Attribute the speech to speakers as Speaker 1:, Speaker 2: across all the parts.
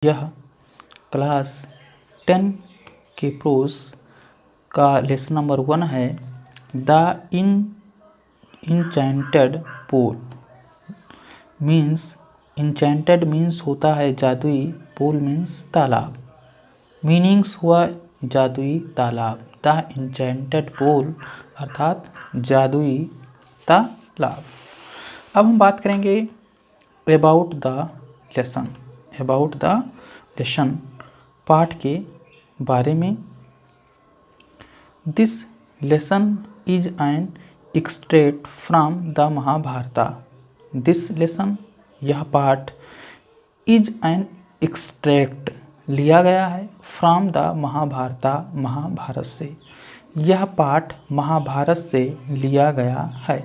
Speaker 1: यह क्लास 10 के प्रोज का लेसन नंबर 1 है। The enchanted pool means, enchanted means होता है जादुई, पूल मीन्स तालाब। मीनिंग्स हुआ जादुई तालाब। द इंचेंटेड पूल अर्थात जादुई तालाब। अब हम बात करेंगे about the lesson. About the lesson पाठ के बारे में। This lesson is an extract from the Mahabharata. This lesson यह पाठ इज एन एक्सट्रैक्ट लिया गया है फ्रॉम द महाभारत महाभारत से। यह पाठ महाभारत से लिया गया है।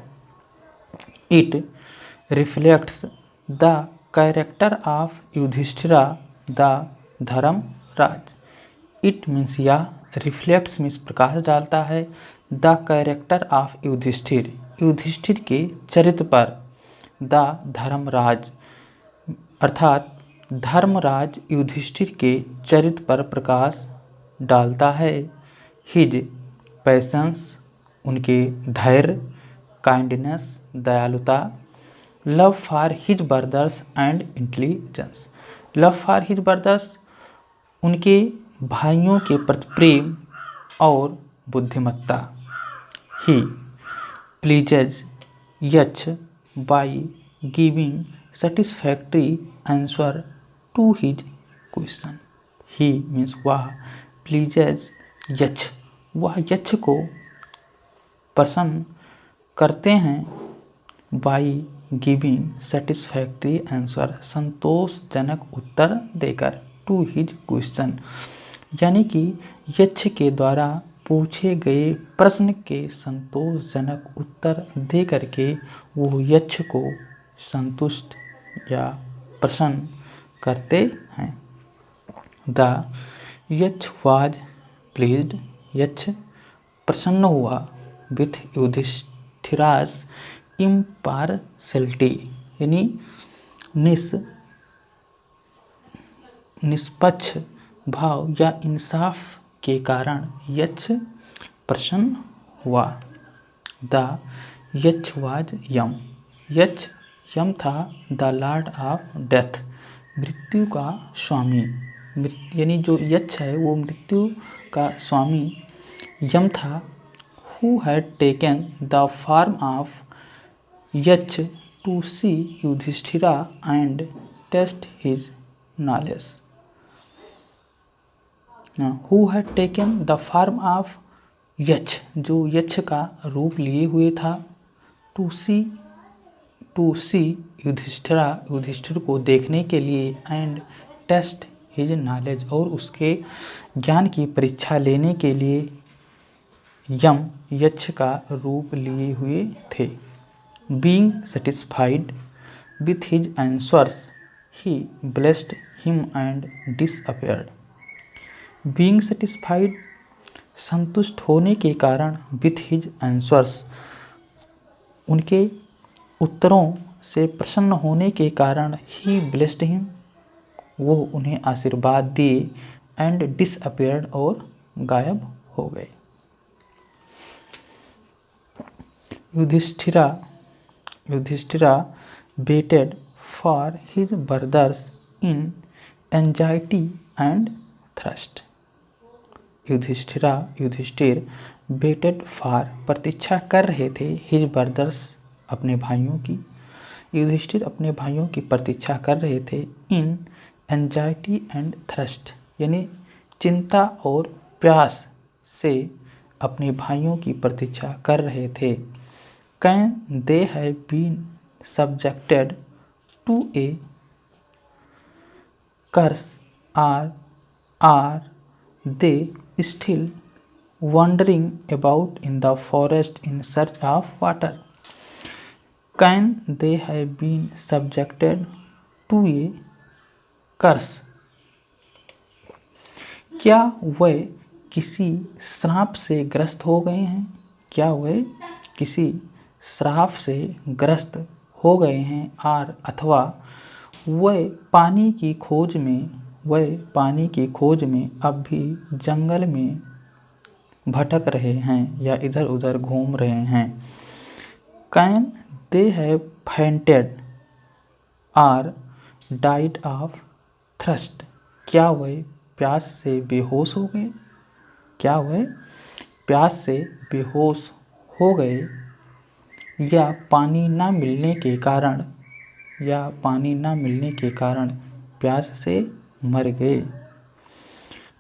Speaker 1: It reflects the character of Yudhishthira the Dharmaraj. It means यह, रिफ्लेक्ट्स मीन्स प्रकाश डालता है, the character of Yudhishthira Yudhishthira के चरित्र पर, द धर्मराज अर्थात धर्मराज युधिष्ठिर के चरित्र पर प्रकाश डालता है। हिज पैशंस उनके धैर्य, काइंडनेस दयालुता, love for his brothers and intelligence. Love for his brothers उनके भाइयों के प्रति प्रेम और बुद्धिमत्ता। He pleases Yaksha by giving satisfactory answer to his question. He means वह, प्लीजेज यच वह यक्ष को प्रसन्न करते हैं, बाई गिविंग सेटिस्फैक्ट्री आंसर संतोषजनक उत्तर देकर, टू हिज क्वेश्चन यानी कि यक्ष के द्वारा पूछे गए प्रश्न के संतोषजनक उत्तर दे करके वो यक्ष को संतुष्ट या प्रसन्न करते हैं। द यक्ष वाज प्लीज्ड यक्ष प्रसन्न हुआ विथ युधिष्ठिरास इम्पार्शियलिटी यानी निष्पक्ष भाव या इंसाफ के कारण यक्ष प्रसन्न हुआ। द यक्ष वाज यम यक्ष यम था, द लॉर्ड ऑफ डेथ मृत्यु का स्वामी। यानी जो यक्ष है वो मृत्यु का स्वामी यम था। Who had taken the form of Yaksha to see Yudhishthira and test his knowledge. Who had taken the form of Yaksha जो यक्ष का रूप लिए हुए था, टू सी युधिष्ठिरा युधिष्ठिर को देखने के लिए, एंड टेस्ट हिज नॉलेज और उसके ज्ञान की परीक्षा लेने के लिए यम यक्ष का रूप लिए हुए थे। Being satisfied with his answers he blessed him and disappeared. Being satisfied संतुष्ट होने के कारण, विथ हिज आंसर्स उनके उत्तरों से प्रसन्न होने के कारण, ही ब्लेस्ड हिम वो उन्हें आशीर्वाद दिए, एंड डिसअपियर्ड और गायब हो गए। Yudhishthira waited for his brothers in anxiety and thirst। Yudhishthir waited for प्रतीक्षा कर रहे थे, his brothers अपने भाइयों की। युधिष्ठिर अपने भाइयों की प्रतीक्षा कर रहे थे, in anxiety and thirst यानी चिंता और प्यास से अपने भाइयों की प्रतीक्षा कर रहे थे। Can they have been subjected to a curse, or are they still wandering about in the forest in search of water? Can they have been subjected to a curse? क्या वे किसी श्राप से ग्रस्त हो गए हैं? क्या वे किसी श्राप से ग्रस्त हो गए हैं, और अथवा वे पानी की खोज में वह पानी की खोज में अब भी जंगल में भटक रहे हैं या इधर उधर घूम रहे हैं। Can they have fainted or died of thirst, क्या वह प्यास से बेहोश हो गए, क्या वह प्यास से बेहोश हो गए या पानी न मिलने के कारण प्यास से मर गए।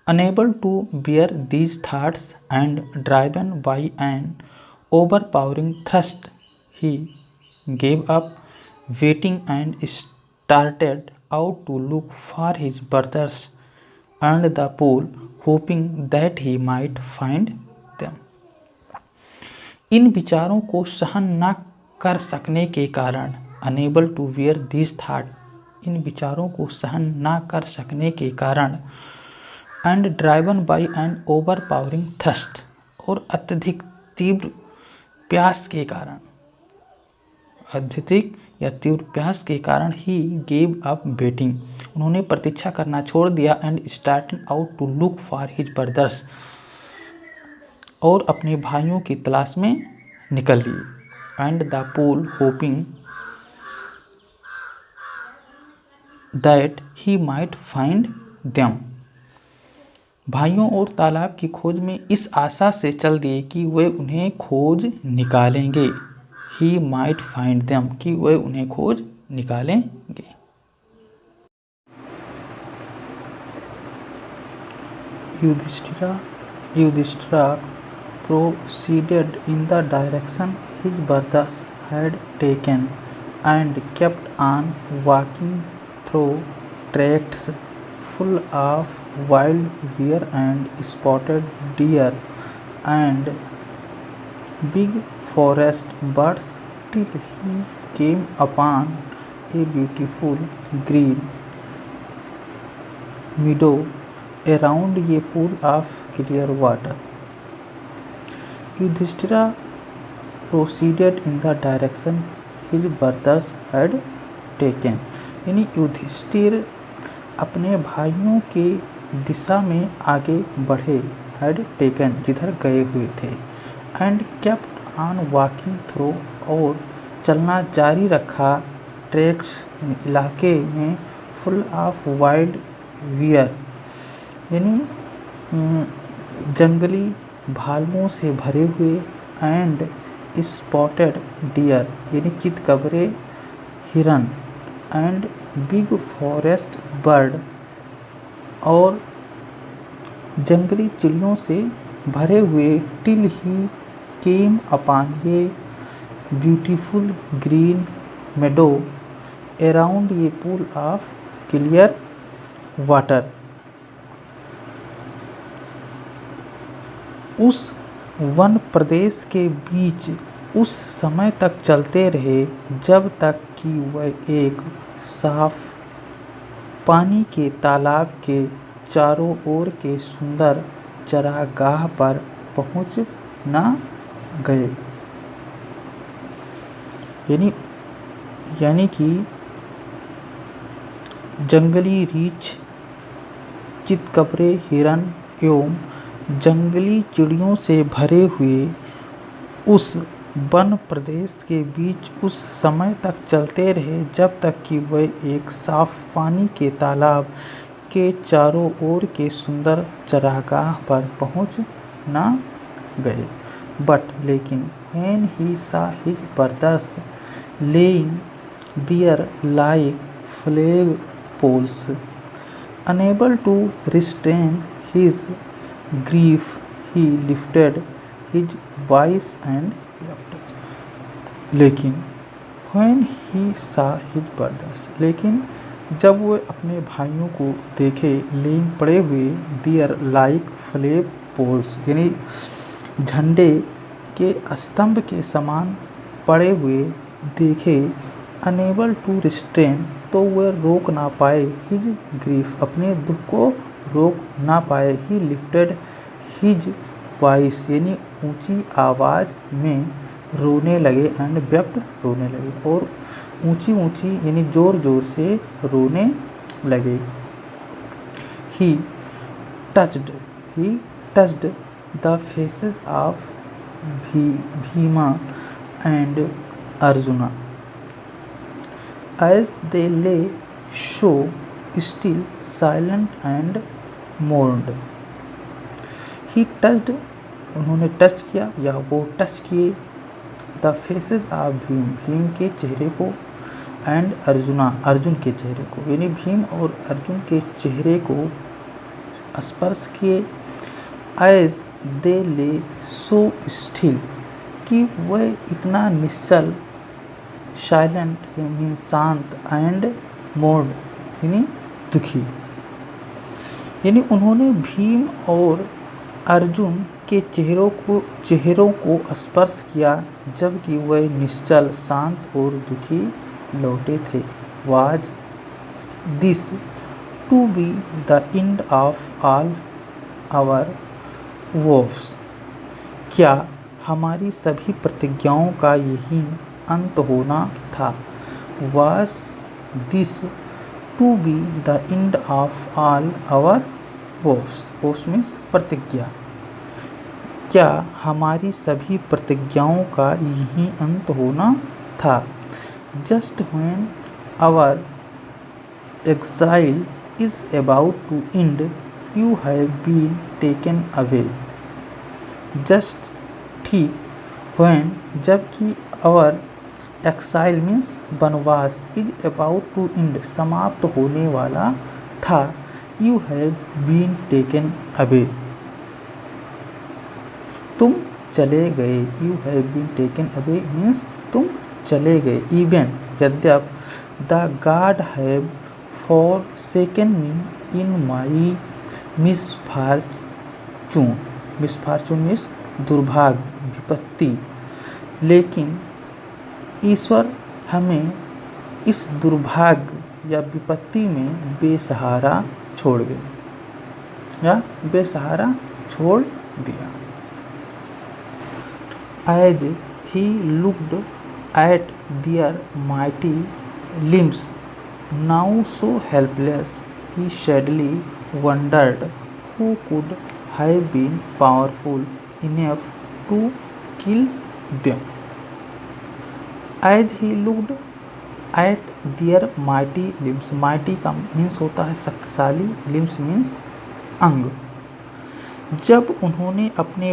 Speaker 1: Unable to bear these thoughts and driven by an overpowering thirst, he gave up waiting and started out to look for his brothers and the pool, hoping that he might find them. इन विचारों को सहन न कर सकने के कारण, unable to bear this thought, इन विचारों को सहन न कर सकने के कारण, and driven by an overpowering thrust, और अत्यधिक तीव्र प्यास के कारण, अत्यधिक या तीव्र प्यास के कारण ही गेव अप वेटिंग, उन्होंने प्रतीक्षा करना छोड़ दिया, and starting out to look for his brothers, और अपने भाइयों की तलाश में निकल लिए। And the pool hoping that he might find them, भाइयों और तालाब की खोज में इस आशा से चल दिए कि वे उन्हें खोज निकालेंगे। ही माइट फाइंड देम, कि वे उन्हें खोज निकालेंगे। Yudhishthira proceeded in the direction his brothers had taken and kept on walking through tracts full of wild bear and spotted deer and big forest birds till he came upon a beautiful green meadow around a pool of clear water. Yudhishthira proceeded in the direction his brothers had taken, यानी युधिष्ठिर अपने भाइयों के दिशा में आगे बढ़े, had taken जिधर गए हुए थे, and kept on walking through, और चलना जारी रखा, tracts इलाके में, full of wild bear, यानी जंगली भालुओं से भरे हुए, एंड स्पॉटेड डियर यानी चितकबरे हिरन, एंड बिग फॉरेस्ट बर्ड, और जंगली चिड़ियों से भरे हुए, टिल ही केम अपॉन ये ब्यूटीफुल ग्रीन मेडो अराउंड ये पूल ऑफ क्लियर वाटर, उस वन प्रदेश के बीच उस समय तक चलते रहे जब तक कि वह एक साफ पानी के तालाब के चारों ओर के सुंदर चरागाह पर पहुंच न गए। यानी कि जंगली रीछ, चितकबरे हिरन एवं जंगली चिड़ियों से भरे हुए उस वन प्रदेश के बीच उस समय तक चलते रहे जब तक कि वह एक साफ पानी के तालाब के चारों ओर के सुंदर चरागाह पर पहुंच न गए। बट लेकिन when he saw his brothers laying there like flag poles, unable to restrain his grief, he lifted his voice and wept. लेकिन when he saw his brothers, लेकिन जब वो अपने भाइयों को देखे, लेन पड़े हुए, देयर लाइक फ्लैग पोल्स यानी झंडे के स्तंभ के समान पड़े हुए देखे, अनेबल टू रिस्ट्रेन तो वह रोक ना पाए, हिज ग्रीफ अपने दुख को रोक ना पाए, ही लिफ्टेड हिज वॉइस यानी ऊंची आवाज़ में रोने लगे, एंड वेप्ट रोने लगे, और ऊंची ऊंची यानी ज़ोर ज़ोर से रोने लगे। he touched the faces of Bhima and Arjuna as they lay so still, silent and mourned. He touched, उन्होंने टच किया या वो टच किए, the faces of Bhim, Bhim के चेहरे को, एंड अर्जुना, अर्जुन के चेहरे को, यानी भीम और अर्जुन के चेहरे को स्पर्श किए। एज दे ले सो स्टिल, कि वह इतना निश्चल, साइलेंट यानी शांत, एंड मोर्ड यानी दुखी, यानी उन्होंने भीम और अर्जुन के चेहरों को स्पर्श किया जबकि वह निश्चल, शांत और दुखी लौटे थे। Was this to be the end of all our vows, क्या हमारी सभी प्रतिज्ञाओं का यही अंत होना था। Was this to be the end of all our vows, vows means प्रतिज्ञा, क्या हमारी सभी प्रतिज्ञाओं का यही अंत होना था। Just when our exile is about to end you have been taken away, just ठीक, व्हेन जबकि, आवर एक्साइल मीन्स वनवास, इज अबाउट टू एंड समाप्त होने वाला था, you have been taken away तुम चले गए, you have been taken away means तुम चले गए। इवन यद्यप, the god have forsaken me in my misfortune, misfortune means दुर्भाग्य, विपत्ति, लेकिन ईश्वर हमें इस दुर्भाग्य या विपत्ति में बेसहारा छोड़ गए या बेसहारा छोड़ दिया। As he looked at their mighty limbs, now so helpless, he sadly wondered who could have been powerful enough to kill them. As he looked at their mighty limbs, mighty का मीन्स होता है शक्तिशाली, limbs means अंग। जब उन्होंने अपने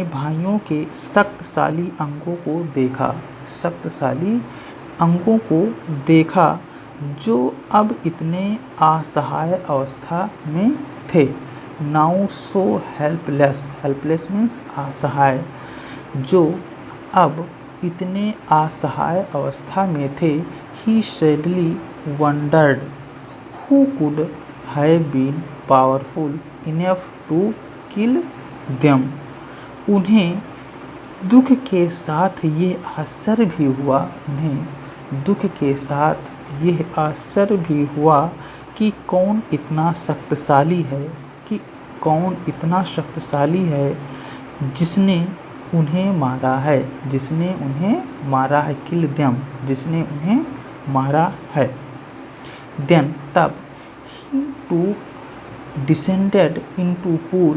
Speaker 1: भाइयों के शक्तिशाली अंगों को देखा जो अब इतने असहाय अवस्था में थे। Now so helpless, helpless means असहाय, जो अब इतने असहाय अवस्था में थे। He sadly wondered who could have been powerful enough to kill them, उन्हें दुख के साथ ये आश्चर्य भी हुआ कि कौन इतना शक्तिशाली है, जिसने उन्हें मारा है, किल देम, जिसने उन्हें मारा है। देन तब, ही to descended into pool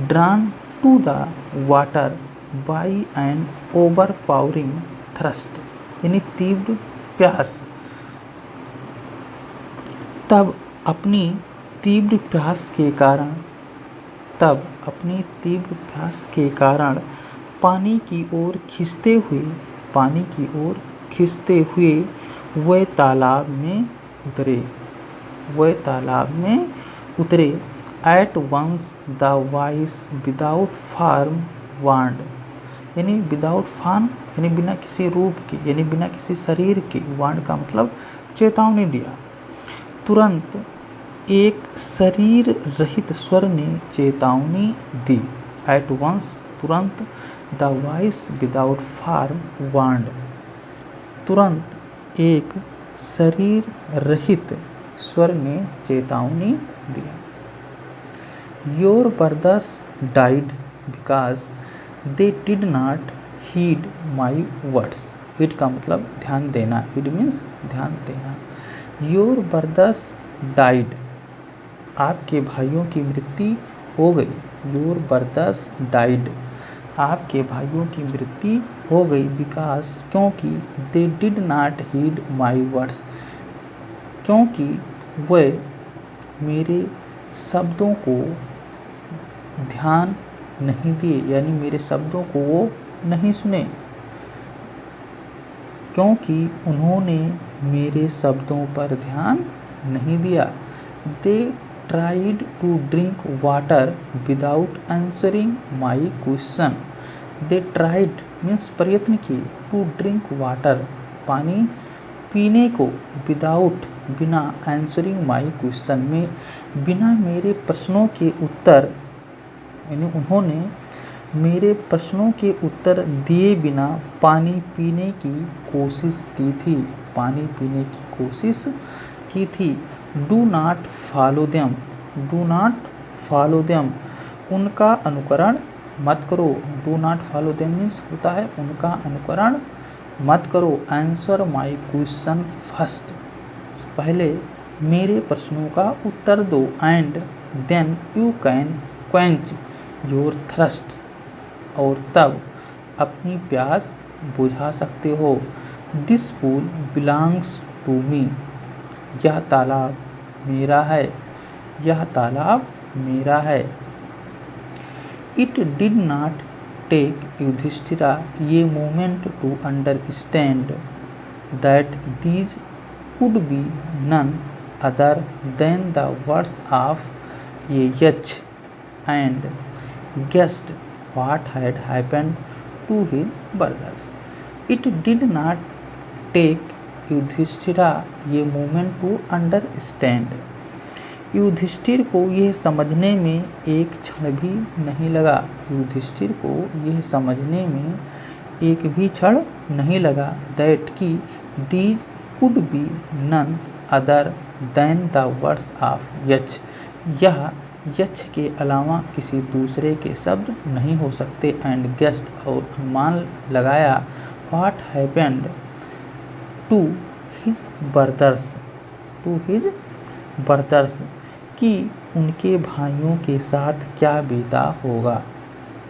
Speaker 1: drawn to the water by an overpowering thirst, यानी तीव्र प्यास। तब अपनी तीव्र प्यास के कारण पानी की ओर खिंचते हुए वह तालाब में उतरे। At once the voice without form warned, यानी विदाउट फॉर्म यानी बिना किसी रूप के, यानी बिना किसी शरीर के, वार्ड का मतलब चेतावनी दिया। तुरंत एक शरीर रहित स्वर ने चेतावनी दी। एट वंस तुरंत, the voice without form warned, तुरंत एक शरीर रहित स्वर ने चेतावनी दिया। Your brothers died because they did not heed my words, heed का मतलब ध्यान देना, हीड मीन्स ध्यान देना। योर ब्रदर्स डाइड, आपके भाइयों की मृत्यु हो गई। योर ब्रदर्स डाइड, आपके भाइयों की मृत्यु हो गई। बिकॉज, क्योंकि they did not heed my words, क्योंकि वे मेरे शब्दों को ध्यान नहीं दिए, यानी मेरे शब्दों को वो नहीं सुने। क्योंकि उन्होंने मेरे शब्दों पर ध्यान नहीं दिया। They tried to drink water without answering my question. They tried means प्रयत्न किए, टू ड्रिंक वाटर पानी पीने को, विदाउट बिना, आंसरिंग माई क्वेश्चन में बिना मेरे प्रश्नों के उत्तर, यानी उन्होंने मेरे प्रश्नों के उत्तर दिए बिना पानी पीने की कोशिश की थी, पानी पीने की कोशिश की थी। Do not follow them, do not follow them, उनका अनुकरण मत करो। Do not follow them means होता है उनका अनुकरण मत करो। आंसर माई क्वेश्चन फर्स्ट, पहले मेरे प्रश्नों का उत्तर दो। And then you can quench your thirst, और तब अपनी प्यास बुझा सकते हो। This pool belongs to me, यह तालाब मेरा है, यह तालाब मेरा है। It did not take Yudhishthira a moment to understand that these could be none other than the words of a Yach, and guessed what had happened to his brothers. It did not take Yudhishthira ये moment to understand, Yudhishthir को यह समझने में एक क्षण भी नहीं लगा। युधिष्ठिर को यह समझने में एक भी क्षण नहीं लगा। दैट की these could be none other than the words of यच, यह यच के अलावा किसी दूसरे के शब्द नहीं हो सकते। एंड गेस्ट, और अनुमान लगाया। What happened to his brothers, to his brothers, कि उनके भाइयों के साथ क्या बीता होगा,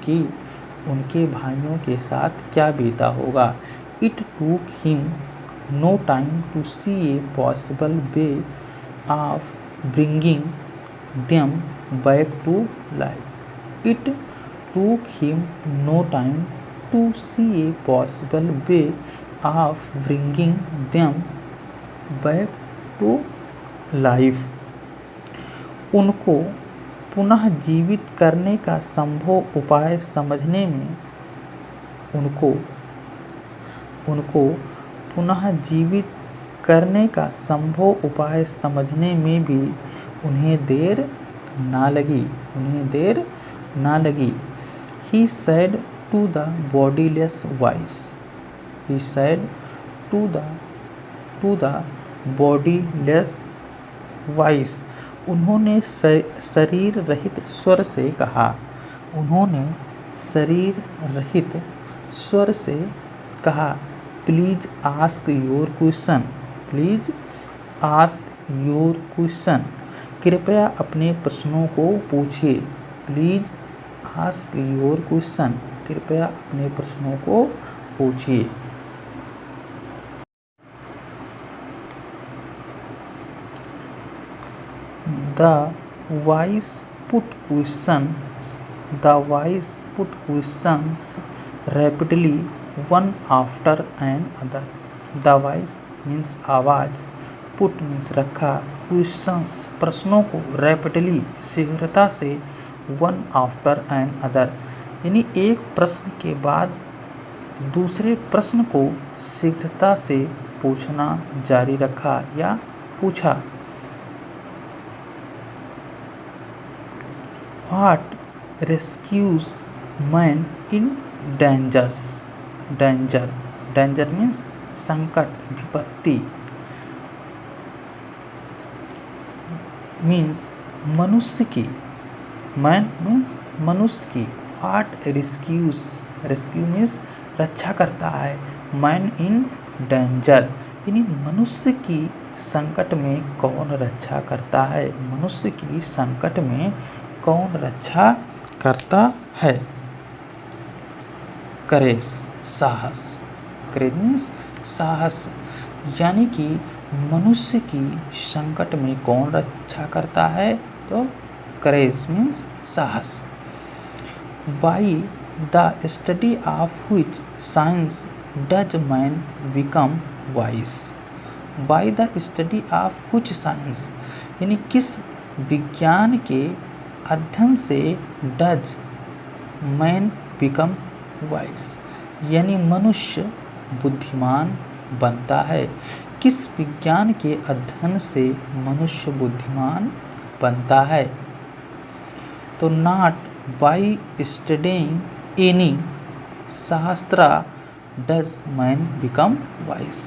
Speaker 1: कि उनके भाइयों के साथ क्या बीता होगा। It took him no time to see a possible way of bringing them back to life. It took him no time to see a possible way of bringing them back to life. उनको पुनः जीवित करने का संभव उपाय समझने में, उनको पुनः जीवित करने का संभव उपाय समझने में भी उन्हें देर ना लगी, उन्हें देर ना लगी। He said to the bodiless voice, he said to the bodiless voice, उन्होंने शरीर रहित स्वर से कहा, उन्होंने शरीर रहित स्वर से कहा। Please ask your question, please ask your question, कृपया अपने प्रश्नों को पूछिए। प्लीज आस्क योर क्वेश्चन, कृपया अपने प्रश्नों को पूछिए। The wise put questions rapidly one after another. The voice means आवाज, put means रखा, questions प्रश्नों को, rapidly शीघ्रता से, one after another यानी एक प्रश्न के बाद दूसरे प्रश्न को शीघ्रता से पूछना जारी रखा या पूछा। What rescues man in dangers, danger, danger means संकट, विपत्ति, मीन्स मनुष्य की, मैन मीन्स मनुष्य की। व्हाट रेस्क्यूज, रेस्क्यू मीन्स रक्षा करता है, मैन इन डेंजर यानी मनुष्य की संकट में कौन रक्षा करता है? मनुष्य की संकट में कौन रक्षा करता है? करेज, साहस। करेज मीन्स साहस, यानी कि मनुष्य की संकट में कौन रक्षा करता है? तो करेज मीन्स साहस। By the study of which science does man become wise? By the study of which science, यानी किस विज्ञान के अध्ययन से डज मैन बिकम वाइज, यानी मनुष्य बुद्धिमान बनता है। किस विज्ञान के अध्ययन से मनुष्य बुद्धिमान बनता है? तो नॉट बाई स्टडिंग एनी शास्त्र does man become wise.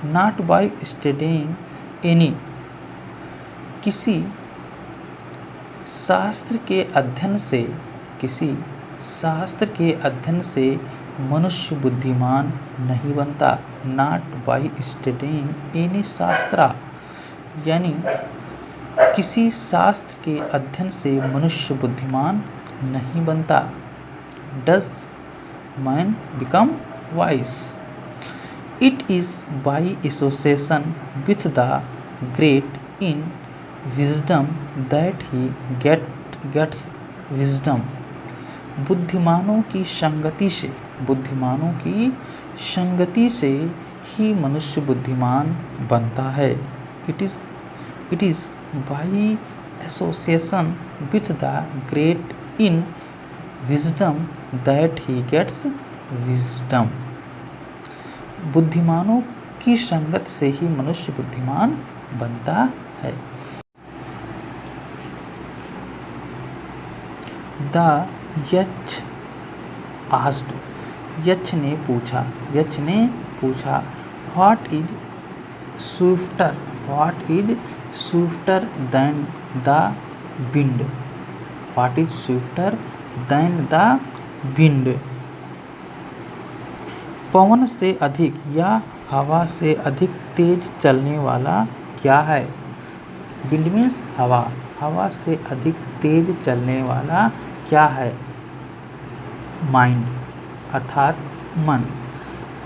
Speaker 1: Not by studying any, किसी शास्त्र के अध्ययन से, किसी शास्त्र के अध्ययन से मनुष्य बुद्धिमान नहीं बनता। नॉट बाई स्टडिंग एनी शास्त्र, यानी किसी शास्त्र के अध्ययन से मनुष्य बुद्धिमान नहीं बनता। Does man become wise. It is by association with the great in wisdom that he gets wisdom. बुद्धिमानों की संगति से, बुद्धिमानों की संगति से ही मनुष्य बुद्धिमान बनता है। It is by association with the great in wisdom that he gets wisdom. बुद्धिमानों की संगत से ही मनुष्य बुद्धिमान बनता है। द यक्ष आस्क्ड, यक्ष ने पूछा, यक्ष ने पूछा, what is swifter, what is swifter than the wind, what is swifter than the wind. पवन से अधिक या हवा से अधिक तेज चलने वाला क्या है? विंड मीन्स हवा, हवा से अधिक तेज चलने वाला क्या है? माइंड अर्थात मन।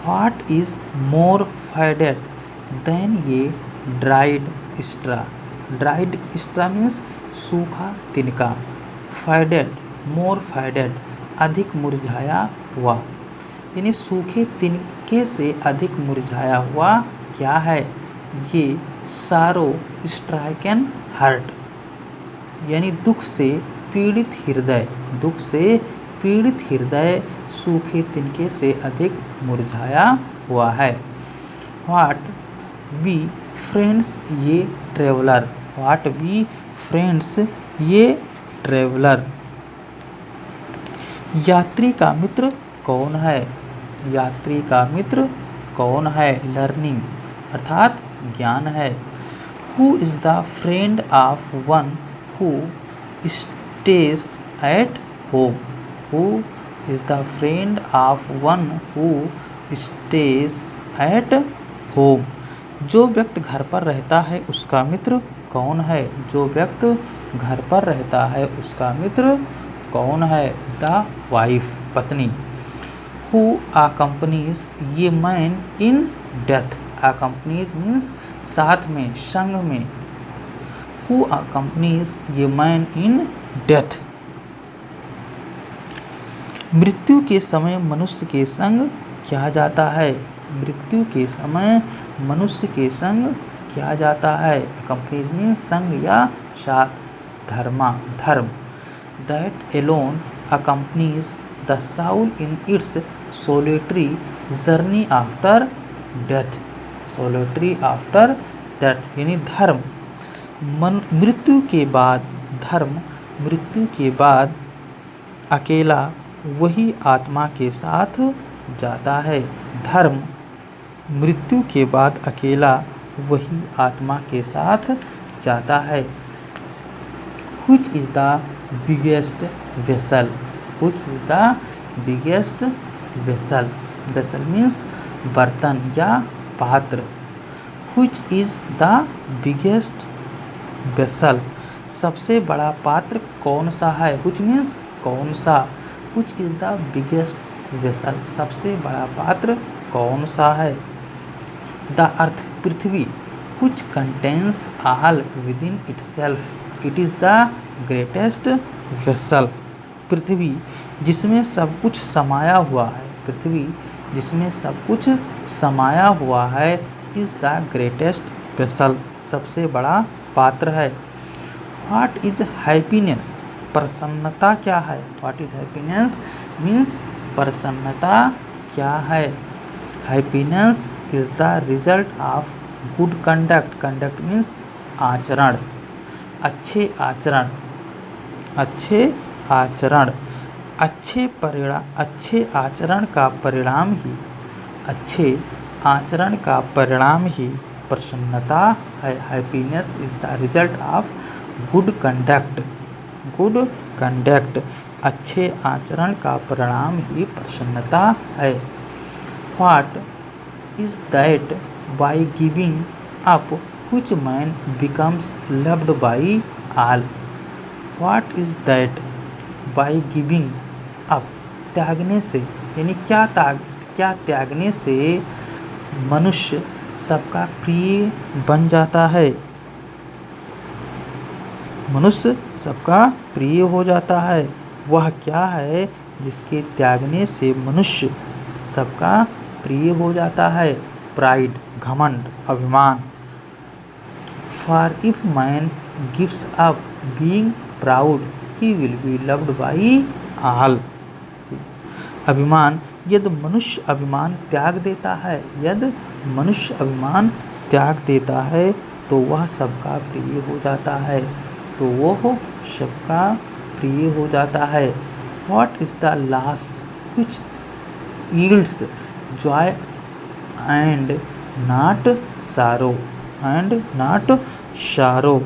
Speaker 1: What is more faded than the dried straw, dried straw means सूखा तिनका। फेडेड, मोर फेडेड, अधिक मुरझाया हुआ, यानी सूखे तिनके से अधिक मुरझाया हुआ क्या है? ये सारो स्ट्राइकन हार्ट, यानी दुख से पीड़ित हृदय, दुख से पीड़ित हृदय सूखे तिनके से अधिक मुरझाया हुआ है। व्हाट बी फ्रेंड्स ये ट्रेवलर, व्हाट बी फ्रेंड्स ये ट्रेवलर। यात्री का मित्र कौन है? यात्री का मित्र कौन है? लर्निंग अर्थात ज्ञान है। Who is the friend of one who stays at home, who is the friend of one who stays at home. जो व्यक्ति घर पर रहता है उसका मित्र कौन है? जो व्यक्ति घर पर रहता है उसका मित्र कौन है? द वाइफ, पत्नी। हु अकम्पनीज ये man in death, accompanies means साथ में, संग में। हु अकम्पनीज ये मैन इन डेथ। मृत्यु के समय मनुष्य के संग क्या जाता है? मृत्यु के समय मनुष्य के संग क्या जाता है? अकम्पनीज मीन्स संग या साथ, धर्मा, धर्म। That alone accompanies the soul in its solitary journey after death, solitary after death, यानी धर्म। मृत्यु के बाद धर्म, मृत्यु के बाद अकेला वही आत्मा के साथ जाता है। धर्म मृत्यु के बाद अकेला वही आत्मा के साथ जाता है। Which is the biggest vessel? Which is the biggest vessel? Vessel means बर्तन या पात्र। which is the biggest vessel, सबसे बड़ा पात्र कौन सा है, which means कौन सा, which is the biggest vessel, सबसे बड़ा पात्र कौन सा है। the earth, Prithvi, which contains all within itself, it is the greatest vessel, पृथ्वी जिसमें सब कुछ समाया हुआ है, पृथ्वी जिसमें सब कुछ समाया हुआ है, इज द ग्रेटेस्ट वेसल, सबसे बड़ा पात्र है। व्हाट इज हैप्पीनेस, प्रसन्नता क्या है, व्हाट इज हैप्पीनेस मीन्स प्रसन्नता क्या है। Happiness is the result of good conduct, conduct means आचरण, अच्छे आचरण, अच्छे आचरण, अच्छे आचरण का परिणाम ही, अच्छे आचरण का परिणाम ही प्रसन्नता है। Happiness is the result of good conduct, good conduct, अच्छे आचरण का परिणाम ही प्रसन्नता है। What is that by giving up which man becomes loved by all, what is that by giving up, त्यागने से, यानी क्या त्यागने से मनुष्य सबका प्रिय बन जाता है, मनुष्य सबका प्रिय हो जाता है। वह क्या है जिसके त्यागने से मनुष्य सबका प्रिय हो जाता है। प्राइड, घमंड, अभिमान। For if man gives up being proud he will be loved by all, अभिमान, यदि मनुष्य अभिमान त्याग देता है, यदि मनुष्य अभिमान त्याग देता है तो वह सबका प्रिय हो जाता है, तो वह सबका प्रिय हो जाता है। What is the loss which yields Joy and not सारो, एंड नॉट सारो,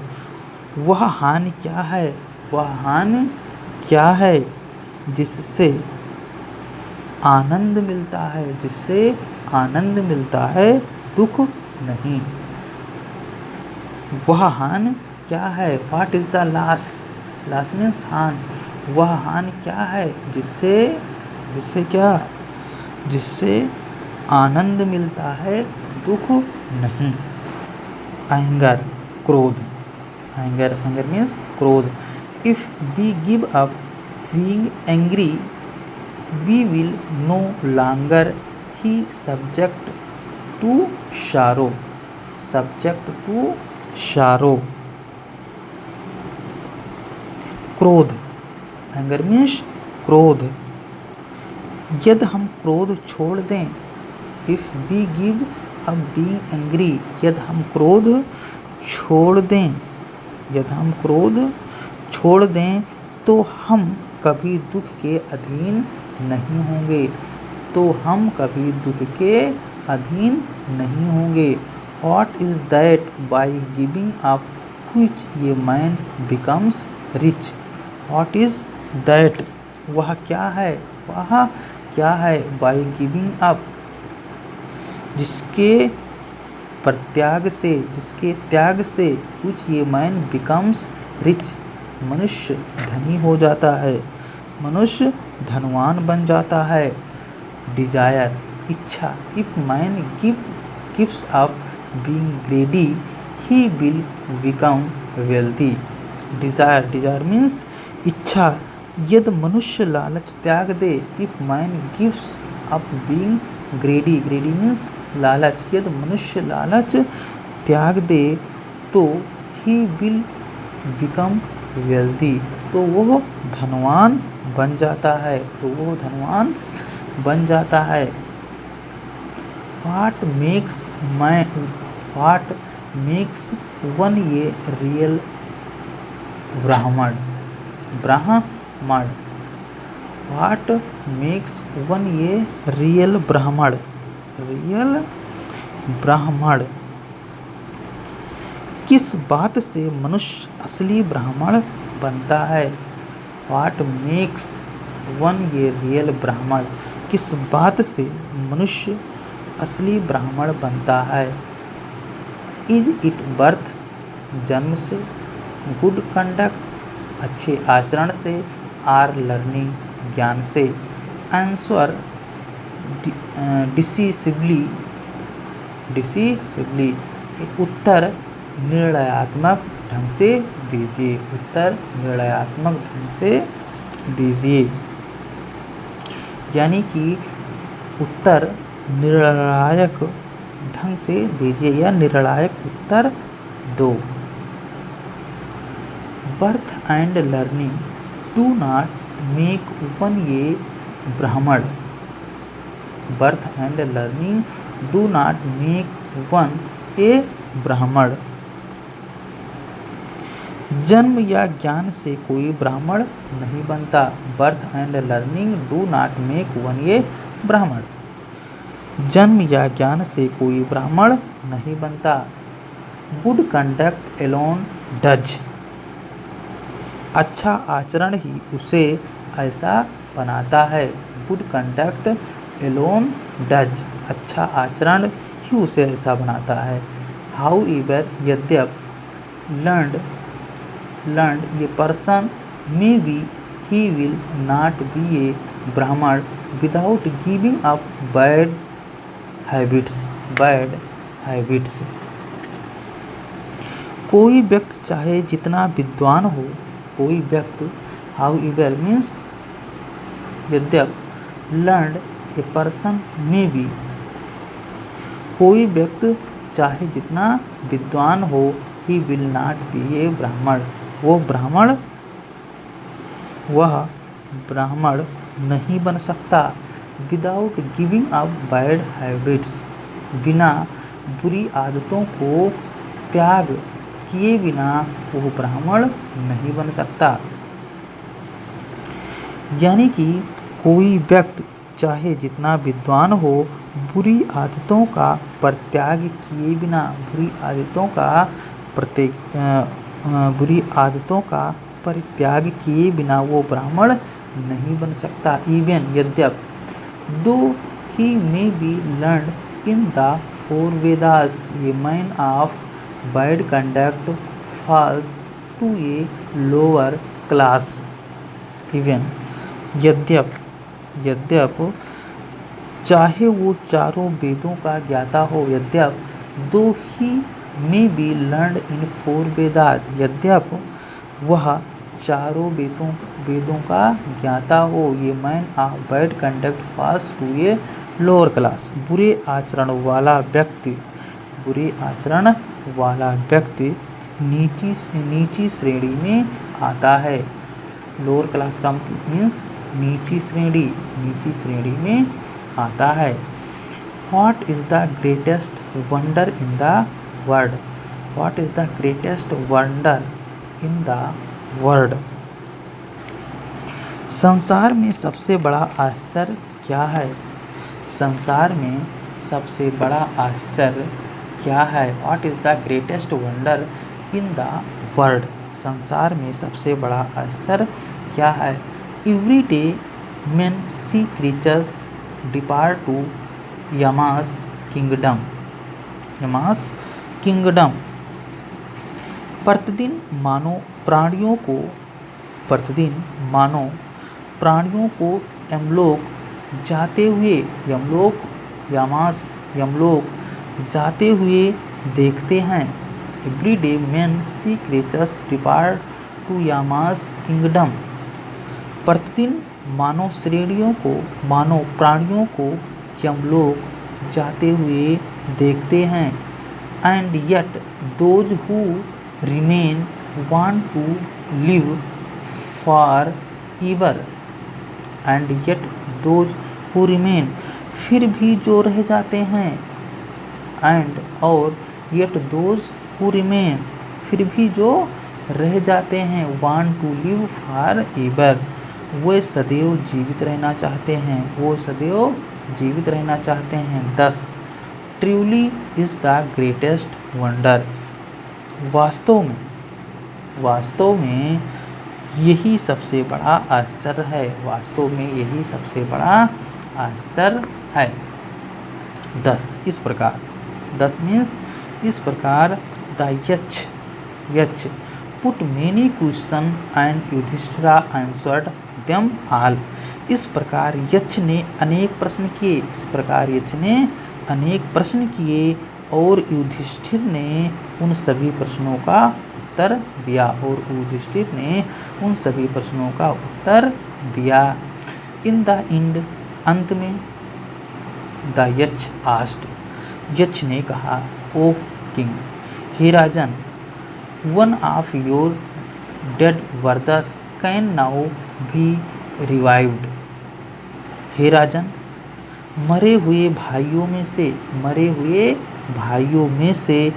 Speaker 1: वह हानि क्या है, वह हानि क्या है जिससे आनंद मिलता है, जिससे आनंद मिलता है, दुख नहीं। वह हानि क्या है, what is the loss, loss means हान, वह हानि क्या है जिससे क्या, जिससे आनंद मिलता है, दुख नहीं। एंगर, क्रोध, एंगर, एंगर मीन्स क्रोध। If we give up being angry we will no longer be subject to sorrow, subject to sorrow। क्रोध, anger means क्रोध, यदि हम क्रोध छोड़ दें, if we give up being angry, यदि हम क्रोध छोड़ दें, यदि हम क्रोध छोड़ दें तो हम कभी दुख के अधीन नहीं होंगे, तो हम कभी दुख के अधीन नहीं होंगे। What is that by giving up which the man becomes rich, what is that, वह क्या है, वह क्या है बाय गिविंग अप, जिसके प्रत्याग से, जिसके त्याग से which the man becomes rich, मनुष्य धनी हो जाता है, मनुष्य धनवान बन जाता है। डिजायर, इच्छा, if man gives up being greedy he will become wealthy. Desire, desire means इच्छा, यदि मनुष्य लालच त्याग दे, if man gives up being greedy, greedy means लालच, यदि मनुष्य लालच त्याग दे तो ही विल बिकम वेल्दी, तो वह धनवान बन जाता है, तो वह धनवान बन जाता है। व्हाट मेक्स वन ये रियल ब्राह्मण, ब्राह्मण, व्हाट मेक्स वन ये रियल ब्राह्मण, रियल ब्राह्मण, किस बात से मनुष्य असली ब्राह्मण बनता है। व्हाट मेक्स वन ये रियल ब्राह्मण, किस बात से मनुष्य असली ब्राह्मण बनता है। इज इट बर्थ, जन्म से, गुड कंडक्ट, अच्छे आचरण से, आर लर्निंग, ज्ञान से। आंसर डिसिसिवली, उत्तर निर्णयात्मक ढंग से दीजिए, उत्तर निर्णयात्मक ढंग से दीजिए। यानी कि उत्तर निर्णायक ढंग से दीजिए या निर्णायक उत्तर दो। Birth and learning do not make one a Brahmin, birth and learning do not make one a Brahmin. जन्म या ज्ञान से कोई ब्राह्मण नहीं बनता। Birth and learning do not make one a Brahmin. जन्म या ज्ञान से कोई ब्राह्मण नहीं बनता। गुड कंडक्ट एलोन डज, अच्छा आचरण ही उसे ऐसा बनाता है। गुड कंडक्ट एलोन डज, अच्छा आचरण ही उसे ऐसा बनाता है। हाउ एवर, यद्यप, learned a person may be he will not be a Brahmin without giving up bad habits. कोई व्यक्ति चाहे जितना विद्वान हो, कोई व्यक्ति, हाउ एवर मीन्स यद्यप, learned a person may be, कोई व्यक्ति चाहे जितना विद्वान हो, he will not be a Brahmin, वह ब्राह्मण नहीं बन सकता। Without giving up bad habits, बिना बुरी आदतों को त्याग किए बिना वो ब्राह्मण नहीं बन सकता। यानी कि कोई व्यक्ति चाहे जितना विद्वान हो, बुरी आदतों का परित्याग किए बिना, बुरी आदतों का परित्याग किए बिना वो ब्राह्मण नहीं बन सकता। इवन, यद्यप, though he may be learned in the four Vedas, a man of bad conduct falls to a lower class. Even, यद्यप, चाहे वो चारों वेदों का ज्ञाता हो। यद्यप, though he may be learned in four Vedas, यद्यप वह चारों वेदों का ज्ञाता हो। The man of bad conduct falls to a lower class, बुरे आचरण वाला व्यक्ति नीची श्रेणी में आता है। लोअर क्लास का मीन्स नीची श्रेणी में आता है। What is the greatest wonder in the world, what is the greatest wonder in the world. संसार में सबसे बड़ा आश्चर्य क्या है, संसार में सबसे बड़ा आश्चर्य क्या है। What is the greatest wonder in the world, संसार में सबसे बड़ा आश्चर्य क्या है। Every day men see creatures depart to Yama's kingdom, प्रतिदिन मानो प्राणियों को यमलोक जाते हुए देखते हैं। Every day men see creatures depart to Yama's kingdom, प्रतिदिन मानव प्राणियों को यमलोक जाते हुए देखते हैं। And yet those who remain want to live forever, and yet those who remain, फिर भी जो रह जाते हैं। एंड, और, येट दोज हु रिमेन, फिर भी जो रह जाते हैं। Want to live forever, वे सदैव जीवित रहना चाहते हैं। 10 truly is the greatest wonder, वास्तव में यही सबसे बड़ा आश्चर्य है, वास्तव में यही सबसे बड़ा आश्चर्य है। 10 इस प्रकार, 10 मीन्स इस प्रकार the Yaksha put many question and Yudhishthira answered them all. इस प्रकार यक्ष ने अनेक प्रश्न किए, इस प्रकार यक्ष ने अनेक प्रश्न किए और युधिष्ठिर ने उन सभी प्रश्नों का उत्तर दिया, और युधिष्ठिर ने उन सभी प्रश्नों का उत्तर दिया। इन द एंड, अंत में, द यक्ष आस्क्ड, यक्ष ने कहा, ओह किंग, हे राजन, one of your dead brothers can now be revived. हे राजन, मरे हुए भाइयों में से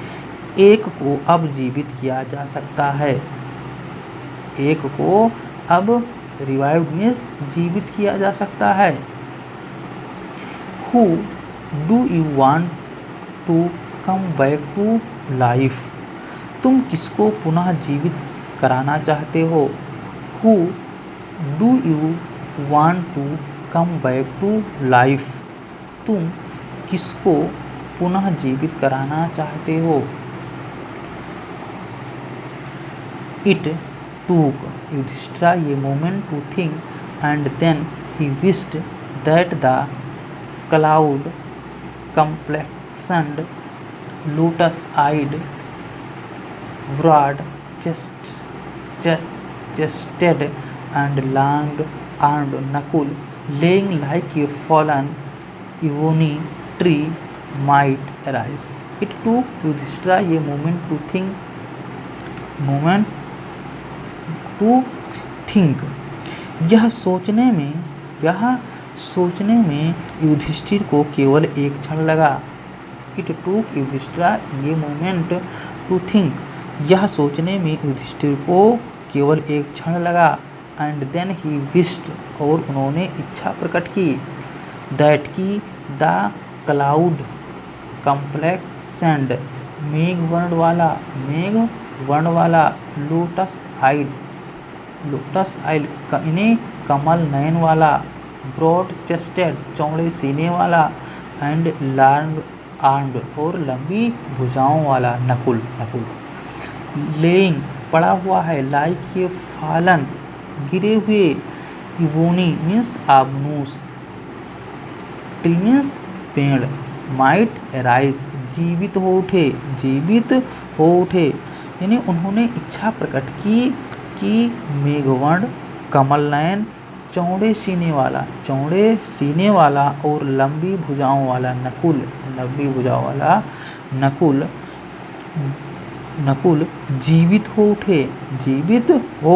Speaker 1: एक को अब जीवित किया जा सकता है। एक को अब रिवाइव्ड मीन्स जीवित किया जा सकता है। Who do you want to come back to life? तुम किसको पुनः जीवित कराना चाहते हो? Who do you want to come back to life? तुम किसको पुनः जीवित कराना चाहते हो? It took Yudhishthira a moment to think, and then he wished that the cloud-complexioned, lotus-eyed, broad-chested, and long-armed Nakul, laying like a fallen ebony tree, might arise. It took Yudhishthira a moment to think. यह सोचने में युधिष्ठिर को केवल एक क्षण लगा। It took Yudhishthira a moment to think. यह सोचने में युधिष्ठिर को केवल एक क्षण लगा। And then he wished, और उन्होंने इच्छा प्रकट की, that की the cloud complexioned, मेघ वर्ण वाला लोटस आइल इन्हें कमल नयन वाला, ब्रॉड चेस्टेड चौड़े सीने वाला, एंड लॉन्ग आर्म्ड और लंबी भुजाओं वाला नकुल लेइंग पड़ा हुआ है, लाइक ये फालन गिरे हुए, इबोनी मीन्स आबनूस, ट्री मीन्स पेड़, माइट एराइज जीवित हो उठे। यानी उन्होंने इच्छा प्रकट की कि मेघवर्ण, कमल नयन, चौड़े सीने वाला और लंबी भुजाओं वाला नकुल जीवित हो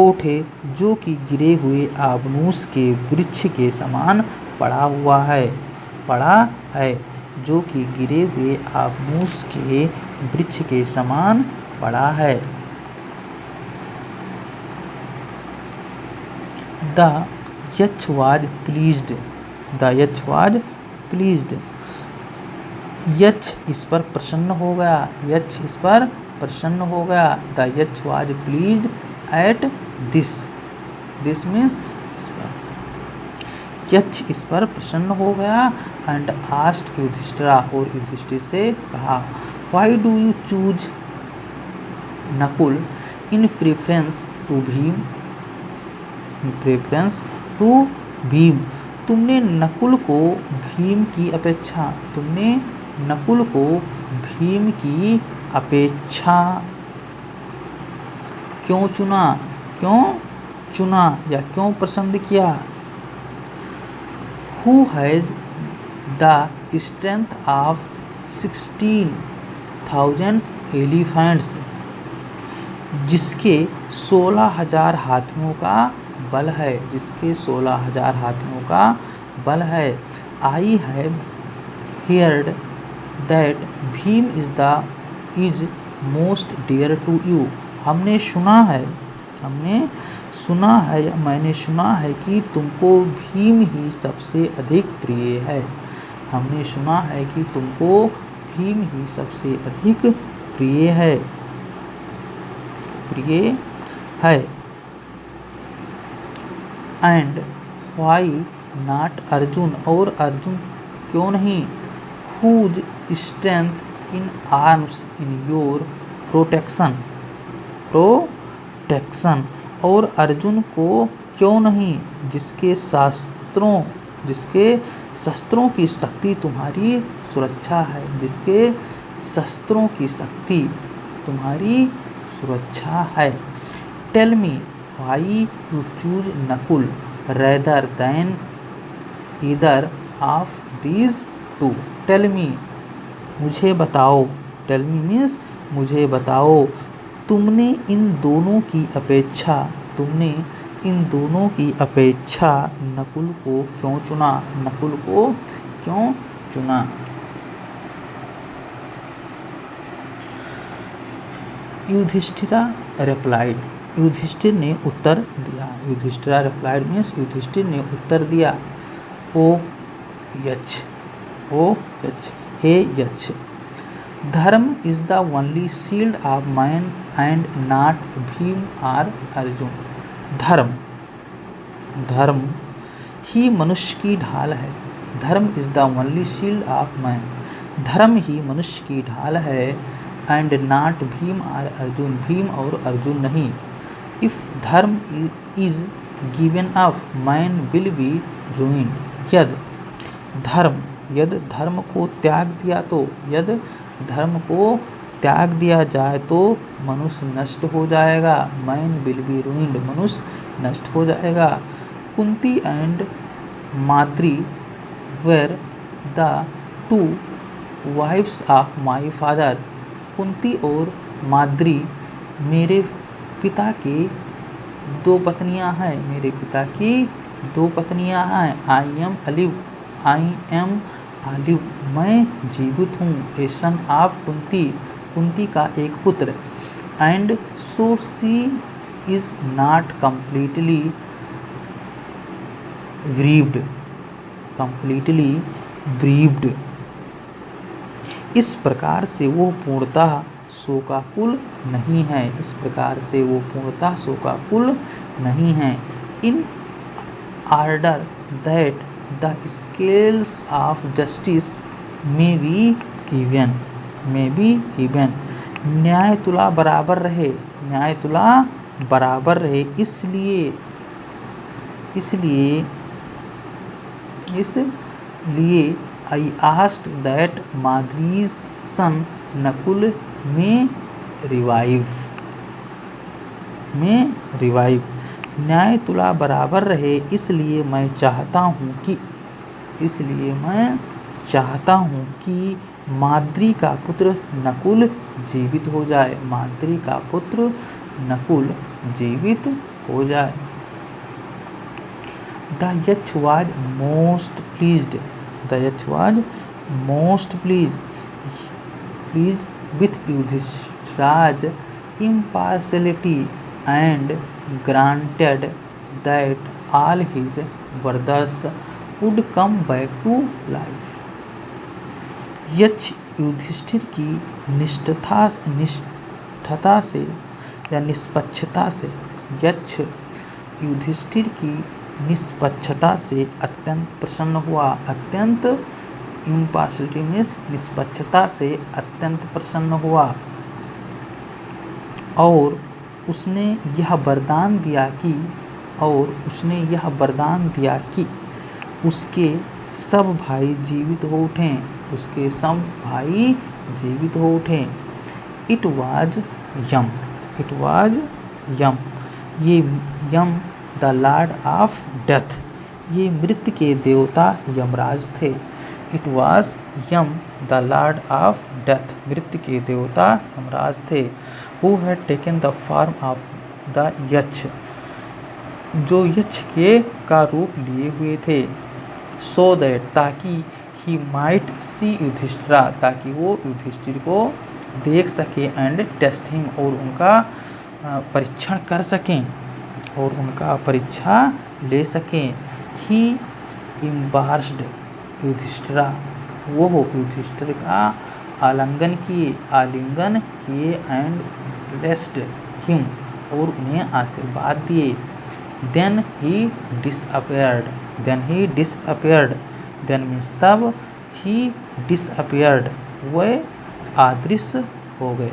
Speaker 1: उठे, जो कि गिरे हुए आबनूस के वृक्ष के समान पड़ा है, जो कि गिरे हुए आबनूस के वृक्ष के समान पड़ा है। The yach was pleased. यक्ष इस पर प्रसन्न हो गया। The yach was pleased at this means इस पर। यक्ष इस पर प्रसन्न हो गया and asked युधिष्ठिरा, और युधिष्ठिर से कहा, why do you choose Nakul in preference to Bhim? तुमने नकुल को भीम की अपेक्षा क्यों चुना या क्यों पसंद किया? Who has the strength of 16,000 elephants? जिसके 16,000 हाथियों का बल है। I have heard that Bhim is most dear to you. मैंने सुना है कि तुमको भीम ही सबसे अधिक प्रिय है। एंड वाई नॉट अर्जुन, और अर्जुन क्यों नहीं? Whose strength in arms in your protection. और अर्जुन को क्यों नहीं, जिसके शस्त्रों की शक्ति तुम्हारी सुरक्षा है, जिसके शस्त्रों की शक्ति तुम्हारी सुरक्षा है। Tell me why you choose Nakul rather than either of these two. Tell me, मुझे बताओ, टेल मी मीन्स मुझे बताओ, तुमने इन दोनों की अपेक्षा नकुल को क्यों चुना, नकुल को क्यों चुना। युधिष्ठिरा रिप्लाइड, युधिष्ठिर ने उत्तर दिया। युधिष्ठिरा रिप्लाइड मीन्स युधिष्ठिर ने उत्तर दिया। ओ यक्ष, हे यक्ष, धर्म is the only shield of man and not Bhim और अर्जुन। धर्म ही मनुष्य की ढाल है। धर्म is the only shield of man, धर्म ही मनुष्य की ढाल है। एंड नॉट भीम और अर्जुन, भीम और अर्जुन नहीं। इफ धर्म is given up man will be ruined. यदि धर्म को त्याग दिया जाए तो मनुष्य नष्ट हो जाएगा। मैन विल बी रूइंड, मनुष्य नष्ट हो जाएगा। Kunti and Madri were the two wives of my father. Kunti और माद्री मेरे पिता की दो पत्नियां हैं, मेरे पिता की दो पत्नियां हैं। आई एम आलिव, मैं जीवित हूँ। A son of Kunti, Kunti का एक पुत्र। And so she is not completely bereaved, इस प्रकार से वो पूर्णतः शोकाकुल नहीं है, इस प्रकार से वो पूर्णतः शोकाकुल नहीं है। In order that the scales of justice may be even, न्याय तुला बराबर रहे, इसलिए आई आस्क्ड दैट माद्रीज सन नकुल में रिवाइव। न्याय तुला बराबर रहे, इसलिए मैं चाहता हूँ कि माद्री का पुत्र नकुल जीवित हो जाए, माद्री का पुत्र नकुल जीवित हो जाए। The Yaksh was most pleased with Yudhishthira's impartiality and granted that all his brothers would come back to life. यक्ष युधिष्ठिर की निष्ठता से या निष्पक्षता से, यक्ष युधिष्ठिर की निष्पक्षता से अत्यंत प्रसन्न हुआ। अत्यंत इम्पार्शियलिटी मीन्स निष्पक्षता से अत्यंत प्रसन्न हुआ। और उसने यह वरदान दिया कि उसके सब भाई जीवित हो उठें। इट वाज यम, ये Yama the lord of death, ये मृत्यु के देवता यमराज थे। It was Yama the lord of death, मृत्यु के देवता यमराज थे। Who had taken the form of the Yaksha, जो यक्ष के का रूप लिए हुए थे। सो दैट, ताकि ही माइट सी युधिष्ठिरा, ताकि वो युधिष्ठिर को देख सके। एंड टेस्ट हिम, और उनका परीक्षण कर सकें और उनका परीक्षा ले सकें। ही इम्बार्स्ड युधिष्ठिरा, वो युधिष्ठिर का आलिंगन किए। एंड ब्लेस्ड हिम, और उन्हें आशीर्वाद दिए। Then he disappeared, then means तब, ही डिसअपियर्ड, वह अदृश्य हो गए।